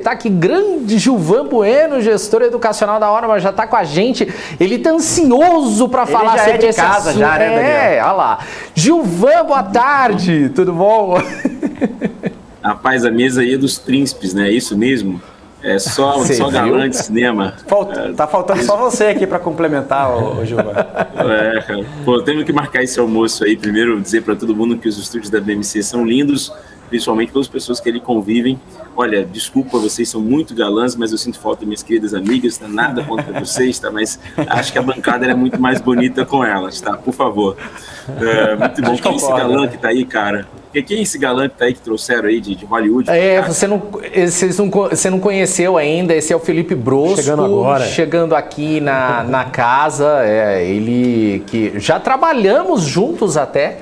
Tá aqui, grande Gilvan Bueno, gestor educacional da Orma, já tá com a gente. Ele tá ansioso para falar sobre esse assunto. Casa já, né, Daniel? Olha lá. Gilvan, boa tarde, tudo bom? Rapaz, a mesa aí é dos príncipes, né? É isso mesmo? É só galã de cinema. Tá faltando só você aqui para complementar, o Gilvan. Cara. Pô, temos que marcar esse almoço aí. Primeiro, dizer para todo mundo que os estúdios da BMC são lindos, principalmente pelas pessoas que ali convivem. Olha, desculpa, vocês são muito galãs, mas eu sinto falta das minhas queridas amigas, não é nada contra vocês, tá? Mas acho que a bancada é muito mais bonita com elas, tá? Por favor. Muito bom. Quem é esse galã que tá aí, cara? Quem é esse galã que tá aí, que trouxeram aí de Hollywood? Você não conheceu ainda, esse é o Felipe Brosco. Chegando agora. Chegando aqui na casa, ele que já trabalhamos juntos até.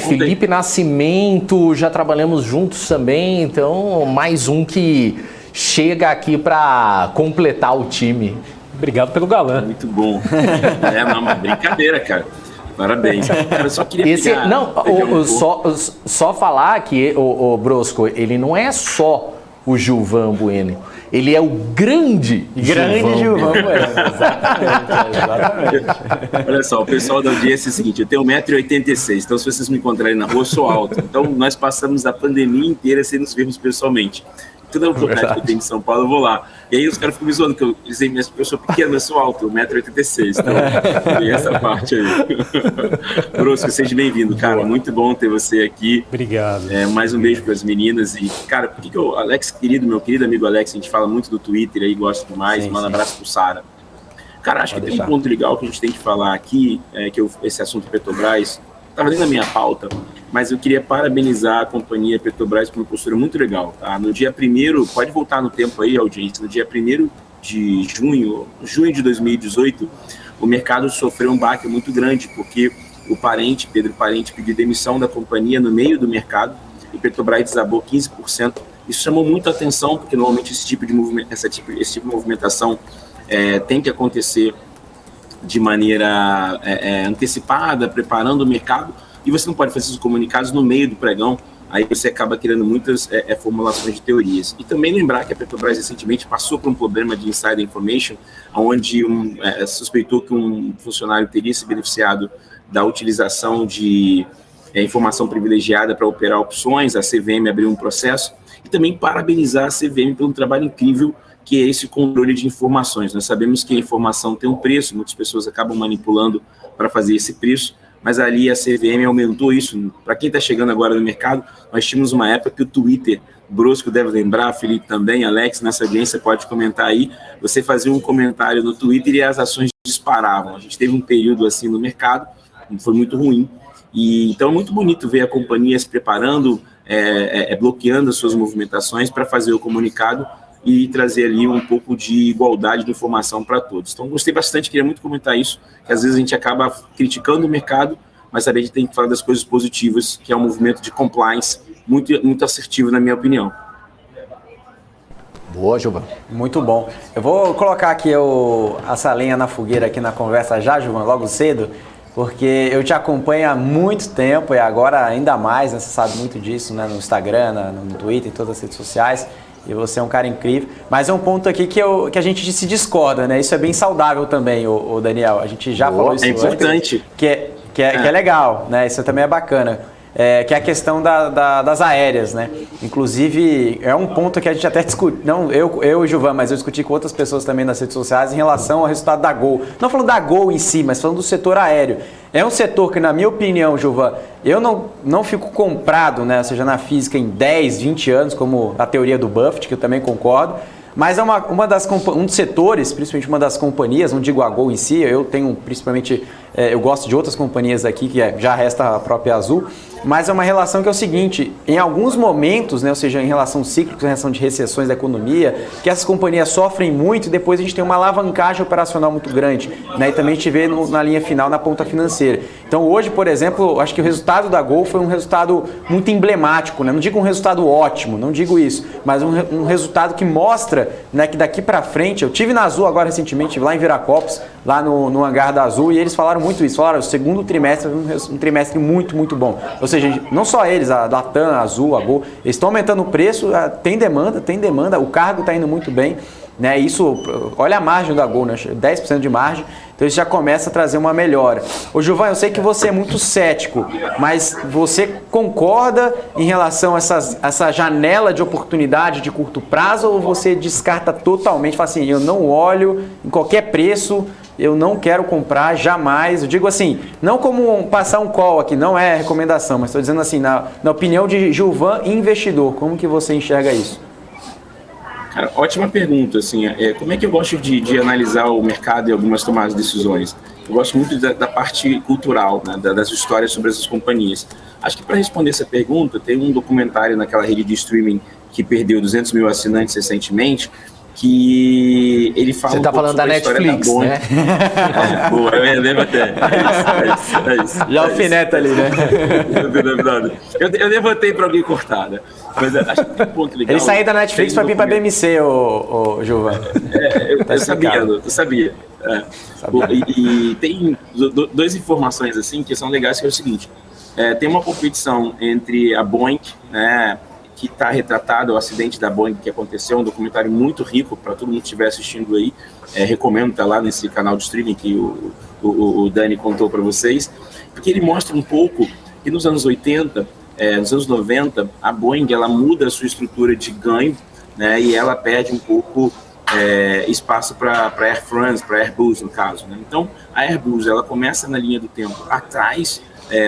Felipe Nascimento, já trabalhamos juntos também, então mais um que chega aqui para completar o time. Obrigado pelo galã. Muito bom. Não, brincadeira, cara. Parabéns. Cara, eu só queria só falar que o Brosco, ele não é só o Gilvan Bueno, ele é o grande Gilvan Bueno. Exatamente. Olha só, o pessoal da audiência é o seguinte, eu tenho 1,86 m, então se vocês me encontrarem na rua, eu sou alto. Então nós passamos a pandemia inteira sem nos vermos pessoalmente. Toda oportunidade que eu tenho em São Paulo, eu vou lá. E aí os caras ficam me zoando, que eu sou pequeno, eu sou alto, 1,86 m. Então, tem essa parte aí. Brosco, seja bem-vindo, cara. Muito bom ter você aqui. Obrigado. Mais um beijo para as meninas. E, cara, por que o Alex, meu querido amigo Alex, a gente fala muito do Twitter aí, gosta demais. Manda um abraço pro Sara. Cara, acho que tem um ponto legal que a gente tem que falar aqui, esse assunto Petrobras, estava dentro da minha pauta, mas eu queria parabenizar a companhia Petrobras por uma postura muito legal. Tá? No dia 1º, pode voltar no tempo aí, audiência, no dia 1º de junho de 2018, o mercado sofreu um baque muito grande, porque o Pedro Parente, pediu demissão da companhia no meio do mercado, e Petrobras desabou 15%. Isso chamou muita atenção, porque normalmente esse tipo de movimentação tem que acontecer de maneira antecipada, preparando o mercado, e você não pode fazer esses comunicados no meio do pregão, aí você acaba criando muitas formulações de teorias. E também lembrar que a Petrobras recentemente passou por um problema de insider information, onde suspeitou que um funcionário teria se beneficiado da utilização de informação privilegiada para operar opções. A CVM abriu um processo, e também parabenizar a CVM pelo trabalho incrível que é esse controle de informações. Nós sabemos que a informação tem um preço, muitas pessoas acabam manipulando para fazer esse preço, mas ali a CVM aumentou isso. Para quem está chegando agora no mercado, nós tínhamos uma época que o Twitter, Brosco deve lembrar, Felipe também, Alex, nessa audiência pode comentar aí, você fazia um comentário no Twitter e as ações disparavam. A gente teve um período assim no mercado, foi muito ruim, e então é muito bonito ver a companhia se preparando, bloqueando as suas movimentações para fazer o comunicado e trazer ali um pouco de igualdade de informação para todos. Então, gostei bastante, queria muito comentar isso, que às vezes a gente acaba criticando o mercado, mas também a gente tem que falar das coisas positivas, que é um movimento de compliance muito, muito assertivo, na minha opinião. Boa, Gilvan. Muito bom. Eu vou colocar aqui essa lenha na fogueira aqui na conversa já, Gilvan, logo cedo, porque eu te acompanho há muito tempo e agora ainda mais, né, você sabe muito disso, né, no Instagram, no Twitter, em todas as redes sociais. E você é um cara incrível. Mas é um ponto aqui que a gente se discorda, né? Isso é bem saudável também, o Daniel. A gente já falou isso antes. É importante. Que é legal, né? Isso também é bacana. Que é a questão das aéreas, né? Inclusive, é um ponto que a gente até discute, não eu e o Gilvan, mas eu discuti com outras pessoas também nas redes sociais em relação ao resultado da Gol. Não falando da Gol em si, mas falando do setor aéreo. É um setor que, na minha opinião, Gilvan, eu não fico comprado, né? Ou seja, na física em 10, 20 anos, como a teoria do Buffett, que eu também concordo. Mas é um dos setores, principalmente uma das companhias, não digo a Gol em si, eu tenho principalmente, eu gosto de outras companhias aqui, que já resta a própria Azul, mas é uma relação que é o seguinte, em alguns momentos, né, ou seja, em relação cíclicos, em relação de recessões da economia, que essas companhias sofrem muito e depois a gente tem uma alavancagem operacional muito grande, né, e também a gente vê na linha final, na ponta financeira. Então hoje, por exemplo, acho que o resultado da Gol foi um resultado muito emblemático, né? Não digo um resultado ótimo, não digo isso, mas um resultado que mostra acredita, né, que daqui para frente, eu tive na Azul agora recentemente, lá em Viracopos, lá no hangar da Azul, e eles falaram muito isso, falaram, o segundo trimestre é um trimestre muito, muito bom. Ou seja, não só eles, a Latam, a Azul, a Gol, eles estão aumentando o preço, tem demanda, o cargo está indo muito bem, né? Isso, olha a margem da Gol, né? 10% de margem, então isso já começa a trazer uma melhora. Ô Gilvan, eu sei que você é muito cético, mas você concorda em relação a essa janela de oportunidade de curto prazo ou você descarta totalmente, fala assim, eu não olho em qualquer preço, eu não quero comprar jamais, eu digo assim, não como passar um call aqui, não é recomendação, mas estou dizendo assim, na opinião de Gilvan, investidor, como que você enxerga isso? Cara, ótima pergunta, assim, como é que eu gosto de analisar o mercado e algumas tomadas de decisões? Eu gosto muito da parte cultural, né, das histórias sobre essas companhias. Acho que para responder essa pergunta, tem um documentário naquela rede de streaming que perdeu 200 mil assinantes recentemente, que ele fala. Você está falando da Netflix, da né? Boa, eu lembro até. É isso. Já alfineta ali, né? Eu levantei para alguém cortar, né? Mas acho que tem um ponto legal. Ele saiu da Netflix para vir para a BMC, o Gilvan. Eu sabia. E tem duas informações assim que são legais, que é o seguinte. Tem uma competição entre a Boeing, né, que está retratado o acidente da Boeing que aconteceu, um documentário muito rico para todo mundo que estiver assistindo aí. Recomendo estar lá nesse canal de streaming que o Dani contou para vocês, porque ele mostra um pouco que nos anos 80, nos anos 90, a Boeing ela muda a sua estrutura de ganho, né, e ela perde um pouco espaço para Air France, para Airbus no caso, né? Então a Airbus ela começa na linha do tempo atrás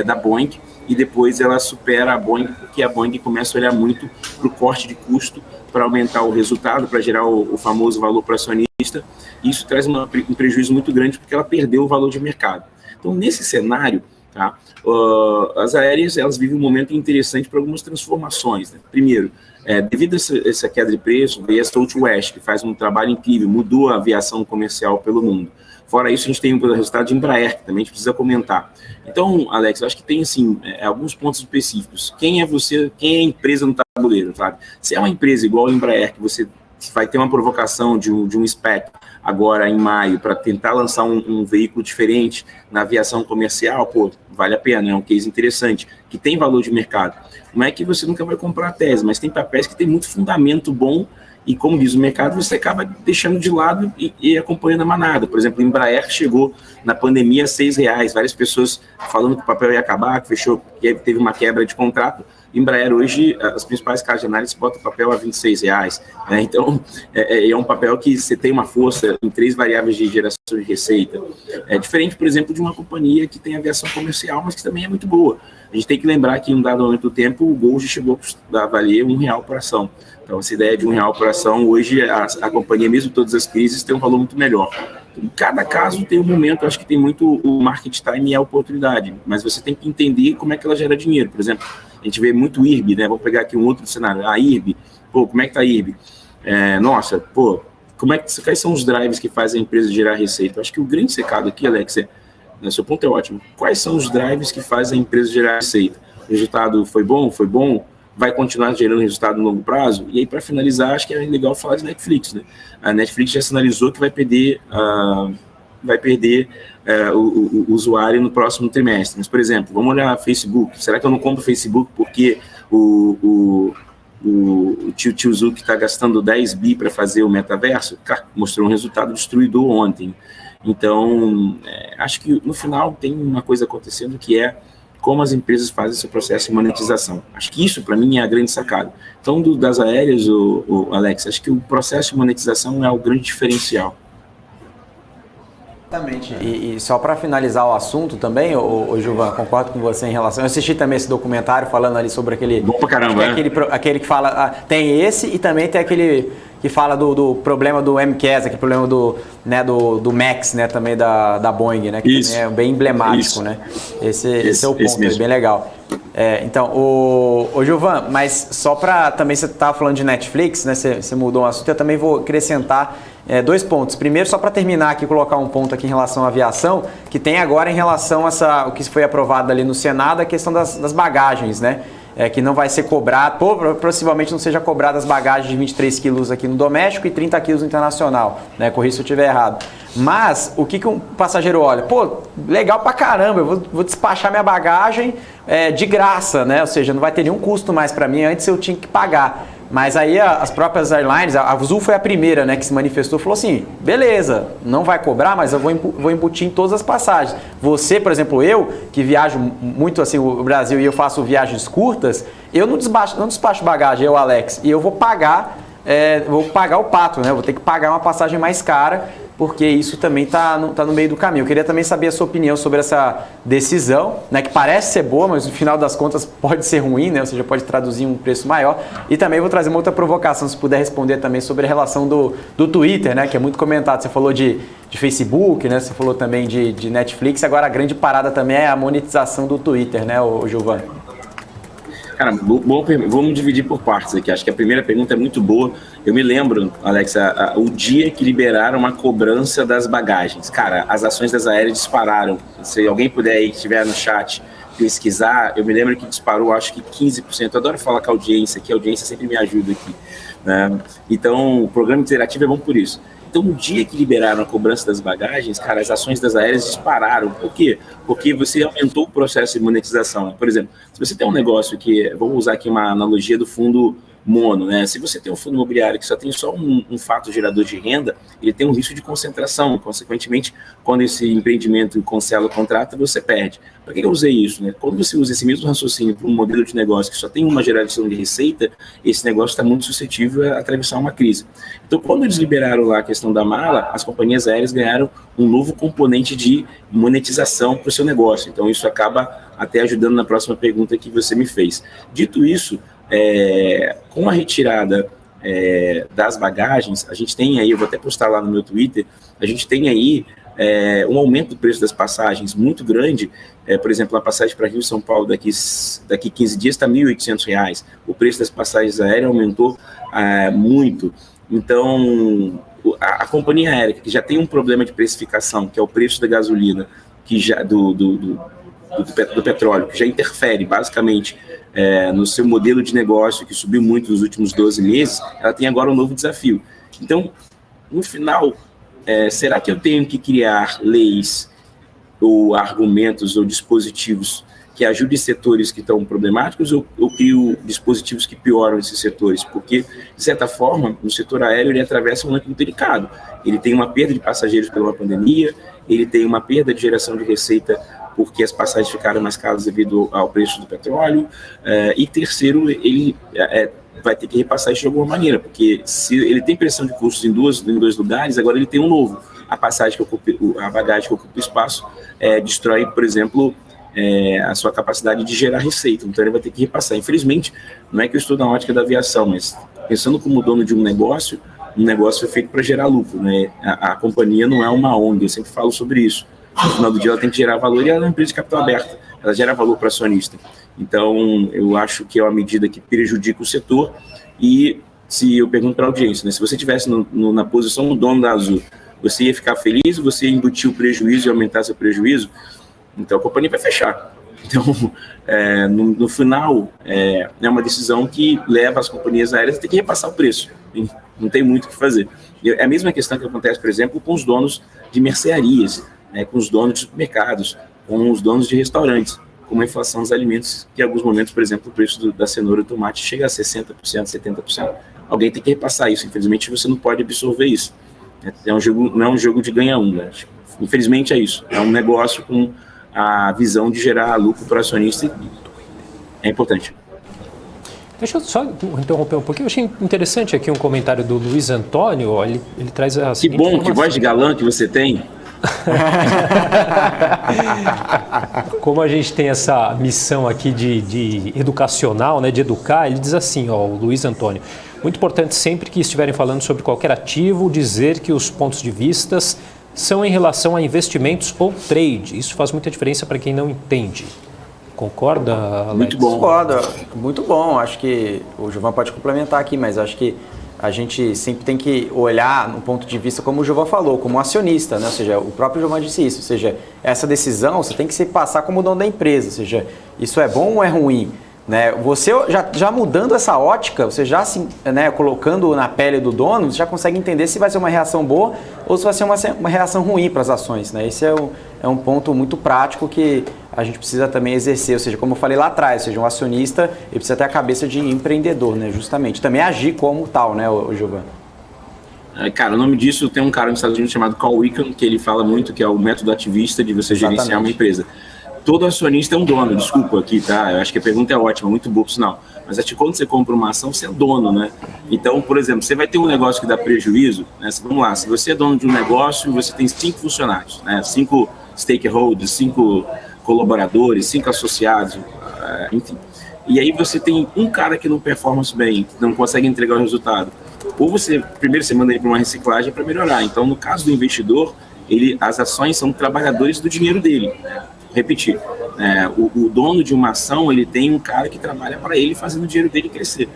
da Boeing, e depois ela supera a Boeing, porque a Boeing começa a olhar muito para o corte de custo, para aumentar o resultado, para gerar o famoso valor para acionista. E isso traz um prejuízo muito grande, porque ela perdeu o valor de mercado. Então, nesse cenário, tá, as aéreas elas vivem um momento interessante para algumas transformações, né? Primeiro, devido a essa queda de preço, veio a Southwest, que faz um trabalho incrível, mudou a aviação comercial pelo mundo. Fora isso, a gente tem um resultado de Embraer, que também a gente precisa comentar. Então, Alex, eu acho que tem, assim, alguns pontos específicos. Quem é você, quem é a empresa no tabuleiro, sabe? Se é uma empresa igual a Embraer, que você vai ter uma provocação de um SPAC agora em maio para tentar lançar um veículo diferente na aviação comercial, pô, vale a pena, é um case interessante, que tem valor de mercado. Não é que você nunca vai comprar a tese, mas tem papéis que tem muito fundamento bom. E como diz o mercado, você acaba deixando de lado e acompanhando a manada. Por exemplo, Embraer chegou na pandemia a R$6. Várias pessoas falando que o papel ia acabar, que fechou, que teve uma quebra de contrato. Embraer hoje, as principais casas de análise botam o papel a R$26. Né? Então, é um papel que você tem uma força em 3 variáveis de geração de receita. É diferente, por exemplo, de uma companhia que tem aviação comercial, mas que também é muito boa. A gente tem que lembrar que em um dado momento do tempo, o Gol já chegou a valer R$1 por ação. Então, essa ideia de R$1 por ação, hoje a companhia, mesmo todas as crises, tem um valor muito melhor. Em cada caso tem um momento, acho que tem muito o market time e a oportunidade, mas você tem que entender como é que ela gera dinheiro. Por exemplo, a gente vê muito IRB, né? Vou pegar aqui um outro cenário. A IRB, pô, como é que tá a IRB? Nossa, pô, quais são os drives que fazem a empresa gerar receita? Eu acho que o grande secado aqui, Alex, seu ponto é ótimo. Quais são os drives que fazem a empresa gerar receita? O resultado foi bom? Foi bom? Vai continuar gerando resultado no longo prazo? E aí, para finalizar, acho que é legal falar de Netflix, né? A Netflix já sinalizou que vai perder o usuário no próximo trimestre. Mas, por exemplo, vamos olhar Facebook. Será que eu não compro Facebook porque o tio Zuck está gastando 10 bi para fazer o metaverso? Cara, mostrou um resultado destruidor ontem. Então, acho que no final tem uma coisa acontecendo que é como as empresas fazem esse processo de monetização. Acho que isso, para mim, é a grande sacada. Então, das aéreas, Alex, acho que o processo de monetização é o grande diferencial. Exatamente. E só para finalizar o assunto também, Gilvan, concordo com você em relação... Eu assisti também esse documentário falando ali sobre aquele... Bom pra caramba, né? Aquele que fala... tem esse e também tem aquele que fala do problema do MCAS, aquele problema do MAX, né, também da Boeing, né? Que também é bem emblemático, isso. Né? Esse é o ponto, é bem legal. Então, o Gilvan, mas só para também, você estava falando de Netflix, né? Você mudou o assunto, eu também vou acrescentar 2 pontos. Primeiro, só para terminar aqui, colocar um ponto aqui em relação à aviação, que tem agora em relação a o que foi aprovado ali no Senado, a questão das bagagens, né? que não vai ser cobrado, possivelmente não seja cobrado as bagagens de 23 quilos aqui no doméstico e 30 quilos no internacional, né? Corrija se eu estiver errado. Mas o que um passageiro olha? Pô, legal pra caramba, eu vou despachar minha bagagem de graça, né? Ou seja, não vai ter nenhum custo mais para mim, antes eu tinha que pagar. Mas aí as próprias airlines, a Azul foi a primeira, né, que se manifestou, falou assim, beleza, não vai cobrar, mas eu vou embutir em todas as passagens. Você, por exemplo, eu, que viajo muito assim o Brasil e eu faço viagens curtas, eu não despacho bagagem, eu, Alex, e eu vou pagar o pato, né? Eu vou ter que pagar uma passagem mais cara, porque isso também tá no meio do caminho. Eu queria também saber a sua opinião sobre essa decisão, né, que parece ser boa, mas no final das contas pode ser ruim, né? Ou seja, pode traduzir um preço maior. E também vou trazer uma outra provocação, se puder responder também sobre a relação do Twitter, né, que é muito comentado. Você falou de Facebook, né? Você falou também de Netflix. Agora a grande parada também é a monetização do Twitter, né, Giovanni? Cara, vamos dividir por partes aqui. Acho que a primeira pergunta é muito boa. Eu me lembro, Alex, o dia que liberaram a cobrança das bagagens. Cara, as ações das aéreas dispararam. Se alguém puder aí, que estiver no chat, pesquisar, eu me lembro que disparou, acho que 15%. Eu adoro falar com a audiência aqui, a audiência sempre me ajuda aqui, né? Então, o programa interativo é bom por isso. Então, no dia que liberaram a cobrança das bagagens, cara, as ações das aéreas dispararam. Por quê? Porque você aumentou o processo de monetização. Por exemplo, se você tem um negócio que, vamos usar aqui uma analogia do fundo mono, né? Se você tem um fundo imobiliário que só tem só um fato gerador de renda, ele tem um risco de concentração. Consequentemente, quando esse empreendimento cancela o contrato, você perde. Para que eu usei isso, né? Quando você usa esse mesmo raciocínio para um modelo de negócio que só tem uma geração de receita, esse negócio está muito suscetível a atravessar uma crise. Então, quando eles liberaram lá a questão da mala, as companhias aéreas ganharam um novo componente de monetização para o seu negócio. Então, isso acaba até ajudando na próxima pergunta que você me fez. Dito isso, com a retirada das bagagens, a gente tem aí, eu vou até postar lá no meu Twitter, a gente tem aí um aumento do preço das passagens muito grande. Por exemplo, a passagem para Rio e São Paulo daqui 15 dias está R$ 1.800. O preço das passagens aéreas aumentou muito. Então, a companhia aérea, que já tem um problema de precificação, que é o preço da gasolina, que já, do petróleo, que já interfere basicamente no seu modelo de negócio, que subiu muito nos últimos 12 meses, ela tem agora um novo desafio. Então, no final, será que eu tenho que criar leis ou argumentos ou dispositivos que ajudem setores que estão problemáticos, ou crio dispositivos que pioram esses setores? Porque, de certa forma, o setor aéreo ele atravessa um momento muito delicado. Ele tem uma perda de passageiros pela pandemia, ele tem uma perda de geração de receita porque as passagens ficaram mais caras devido ao preço do petróleo, e terceiro, ele vai ter que repassar isso de alguma maneira, porque se ele tem pressão de custos em dois lugares, agora ele tem um novo. A bagagem que ocupa espaço destrói, por exemplo, a sua capacidade de gerar receita, então ele vai ter que repassar. Infelizmente, não é que eu estou na ótica da aviação, mas pensando como dono de um negócio é feito para gerar lucro, né? A companhia não é uma ONG, eu sempre falo sobre isso. No final do dia ela tem que gerar valor, e ela é uma empresa de capital aberta, ela gera valor para o acionista. Então, eu acho que é uma medida que prejudica o setor. E se eu pergunto para a audiência, né, se você estivesse na posição do dono da Azul, você ia ficar feliz, você ia embutir o prejuízo e aumentar seu prejuízo? Então a companhia vai fechar. Então, no final, é uma decisão que leva as companhias aéreas a ter que repassar o preço. Não tem muito o que fazer. É a mesma questão que acontece, por exemplo, com os donos de mercearias, com os donos de supermercados, com os donos de restaurantes, com a inflação dos alimentos, que em alguns momentos, por exemplo, o preço da cenoura e do tomate chega a 60%, 70%. Alguém tem que repassar isso. Infelizmente, você não pode absorver isso. Não é um jogo de ganha-um, né? Infelizmente é isso. É um negócio com a visão de gerar lucro para o acionista. É importante. Deixa eu só interromper um pouquinho. Eu achei interessante aqui um comentário do Luiz Antônio. Ele traz a seguinte informação. Que voz de galã que você tem. Como a gente tem essa missão aqui de educacional, né, de educar, ele diz assim, o Luiz Antônio: muito importante sempre que estiverem falando sobre qualquer ativo, dizer que os pontos de vista são em relação a investimentos ou trade. Isso faz muita diferença para quem não entende. Concorda, Alex? Muito bom. Concordo, muito bom. Acho que o Giovanni pode complementar aqui, mas acho que a gente sempre tem que olhar no ponto de vista, como o Giovanni falou, como acionista, né? Ou seja, o próprio Giovanni disse isso, ou seja, essa decisão você tem que se passar como dono da empresa, ou seja, isso é bom ou é ruim? né? Você já mudando essa ótica, você já né, colocando na pele do dono, você já consegue entender se vai ser uma reação boa ou se vai ser uma reação ruim para as ações, né? Esse é um ponto muito prático que a gente precisa também exercer, ou seja, como eu falei lá atrás, ou seja, um acionista ele precisa ter a cabeça de empreendedor, né? Justamente, também agir como tal, né, Gilvan? Cara, o nome disso tem um cara nos Estados Unidos chamado Carl Icahn, que ele fala muito que é o método ativista de você gerenciar uma empresa. Todo acionista é um dono, desculpa aqui, tá? Eu acho que a pergunta é ótima, muito boa, por sinal. Mas acho que quando você compra uma ação, você é dono, né? Então, por exemplo, você vai ter um negócio que dá prejuízo, né? Vamos lá, se você é dono de um negócio e você tem 5 funcionários, né? 5 stakeholders, 5 colaboradores, 5 associados, enfim. E aí você tem um cara que não performa bem, que não consegue entregar o resultado. Ou primeiro você manda ele para uma reciclagem para melhorar. Então, no caso do investidor, as ações são trabalhadores do dinheiro dele, né? Repetir, o dono de uma ação, ele tem um cara que trabalha para ele fazendo o dinheiro dele crescer.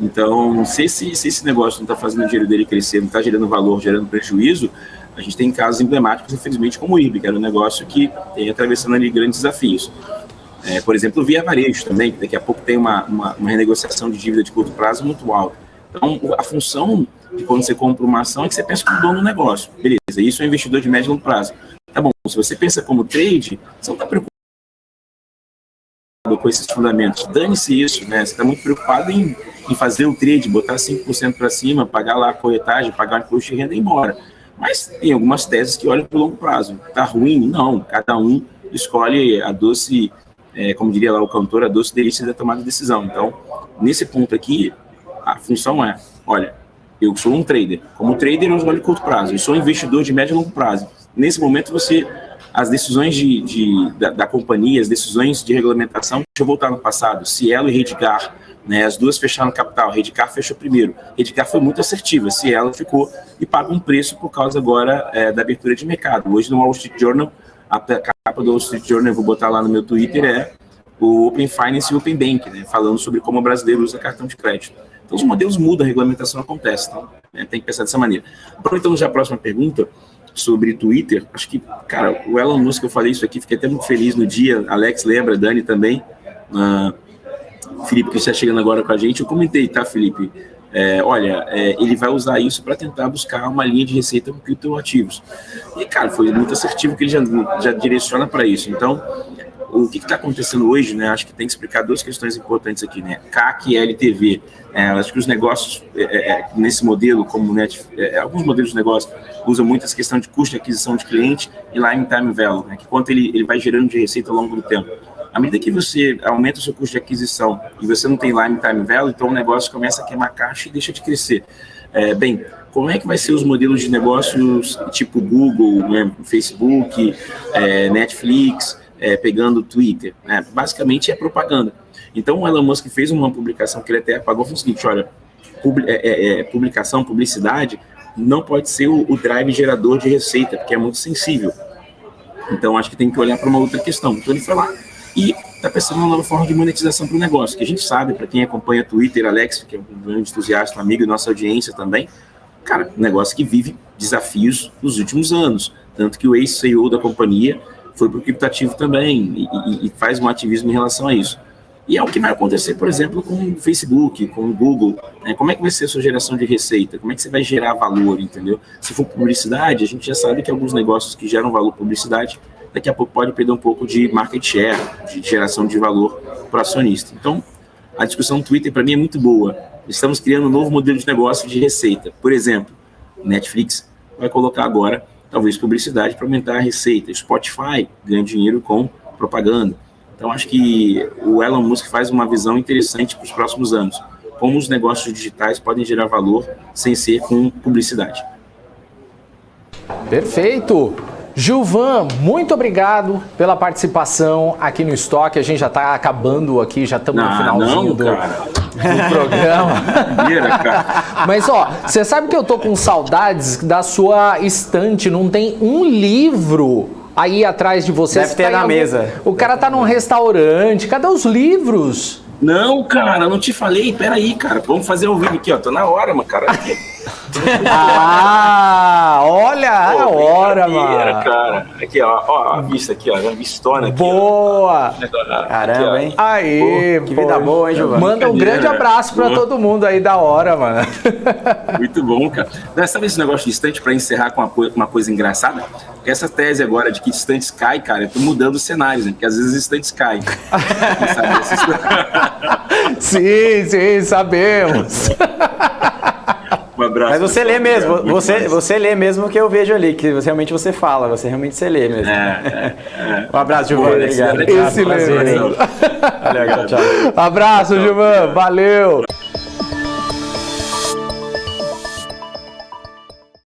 Então, se esse negócio não está fazendo o dinheiro dele crescer, não está gerando valor, gerando prejuízo, a gente tem casos emblemáticos, infelizmente, como o IRB, que era um negócio que tem atravessando ali grandes desafios. Por exemplo, o Via Varejo também, que daqui a pouco tem uma renegociação de dívida de curto prazo muito alta. Então, a função de quando você compra uma ação é que você pensa como dono do negócio. Beleza, isso é um investidor de médio e longo prazo. Tá bom, se você pensa como trade, você não está preocupado com esses fundamentos. Dane-se isso, né? Você está muito preocupado em fazer o trade, botar 5% para cima, pagar lá a corretagem, pagar o imposto de renda e ir embora. Mas tem algumas teses que olham para o longo prazo. Tá ruim? Não. Cada um escolhe a doce, como diria lá o cantor, a doce delícia da tomada de decisão. Então, nesse ponto aqui, a função é, olha, eu sou um trader. Como trader, eu olho curto prazo. Eu sou um investidor de médio e longo prazo. Nesse momento, as decisões da companhia, as decisões de regulamentação, deixa eu voltar no passado, Cielo e Redcar, né, as duas fecharam capital, Redcar fechou primeiro. Redcar foi muito assertiva, Cielo ficou e paga um preço por causa agora da abertura de mercado. Hoje no Wall Street Journal, a capa do Wall Street Journal, eu vou botar lá no meu Twitter, é o Open Finance e o Open Bank, né, falando sobre como o brasileiro usa cartão de crédito. Então os modelos mudam, a regulamentação acontece, então, tem que pensar dessa maneira. Aproveitando já a próxima pergunta, sobre Twitter, acho que, cara, o Elon Musk, eu falei isso aqui, fiquei até muito feliz no dia, Alex lembra, Dani também, Felipe que está chegando agora com a gente, eu comentei, tá, Felipe? Ele vai usar isso para tentar buscar uma linha de receita com criptoativos. E, cara, foi muito assertivo que ele já direciona para isso. Então, o que está acontecendo hoje, né? Acho que tem que explicar duas questões importantes aqui, né? CAC e LTV. Acho que os negócios, nesse modelo, como alguns modelos de negócio, usam muito essa questão de custo de aquisição de cliente e lifetime value, né? Que quanto ele vai gerando de receita ao longo do tempo. À medida que você aumenta o seu custo de aquisição e você não tem lifetime value, então o negócio começa a queimar caixa e deixa de crescer. Como é que vai ser os modelos de negócios tipo Google, né, Facebook, Netflix, pegando o Twitter? Né? Basicamente é propaganda. Então o Elon Musk fez uma publicação que ele até apagou, foi o seguinte, olha, publicidade não pode ser o drive gerador de receita, porque é muito sensível. Então acho que tem que olhar para uma outra questão. Então ele foi lá e está pensando numa nova forma de monetização para o negócio, que a gente sabe, para quem acompanha Twitter, Alex, que é um grande entusiasta, um amigo da nossa audiência também, cara, um negócio que vive desafios nos últimos anos, tanto que o ex-CEO da companhia foi para o criptativo também e faz um ativismo em relação a isso. E é o que vai acontecer, por exemplo, com o Facebook, com o Google, né? Como é que vai ser a sua geração de receita? Como é que você vai gerar valor, entendeu? Se for publicidade, a gente já sabe que alguns negócios que geram valor publicidade, daqui a pouco pode perder um pouco de market share, de geração de valor para o acionista. Então, a discussão no Twitter, para mim, é muito boa. Estamos criando um novo modelo de negócio de receita. Por exemplo, Netflix vai colocar agora, talvez, publicidade para aumentar a receita. Spotify ganha dinheiro com propaganda. Então, acho que o Elon Musk faz uma visão interessante para os próximos anos. Como os negócios digitais podem gerar valor sem ser com publicidade. Perfeito! Gilvan, muito obrigado pela participação aqui no Estoque. A gente já está acabando aqui, já estamos no finalzinho do programa. Mas, ó, você sabe que eu tô com saudades da sua estante. Não tem um livro aí atrás de você. Deve ter na mesa. O cara tá num restaurante. Cadê os livros? Não, cara, não te falei. Peraí, cara. Vamos fazer ao vivo aqui, ó. Tô na hora, mano, cara. Olha a hora, mano. Cara. Aqui, ó, a vista aqui, ó, a vistona aqui. Boa! Caramba, hein? Aí, que vida boa, hein, Giovanni? Manda um grande abraço pra todo mundo aí, da hora, mano. Muito bom, cara. Sabe esse negócio de estante, pra encerrar com uma coisa engraçada? Essa tese agora de que estantes caem, cara, eu tô mudando os cenários, né? Porque às vezes estantes caem. Sim, sabemos. Um abraço. Mas você lê mesmo, você lê mesmo o que eu vejo ali, que realmente você fala, você realmente lê mesmo. Um abraço, Giovanni. Obrigado. Esse mesmo. Valeu, tchau. Abraço, Giovanni. Valeu.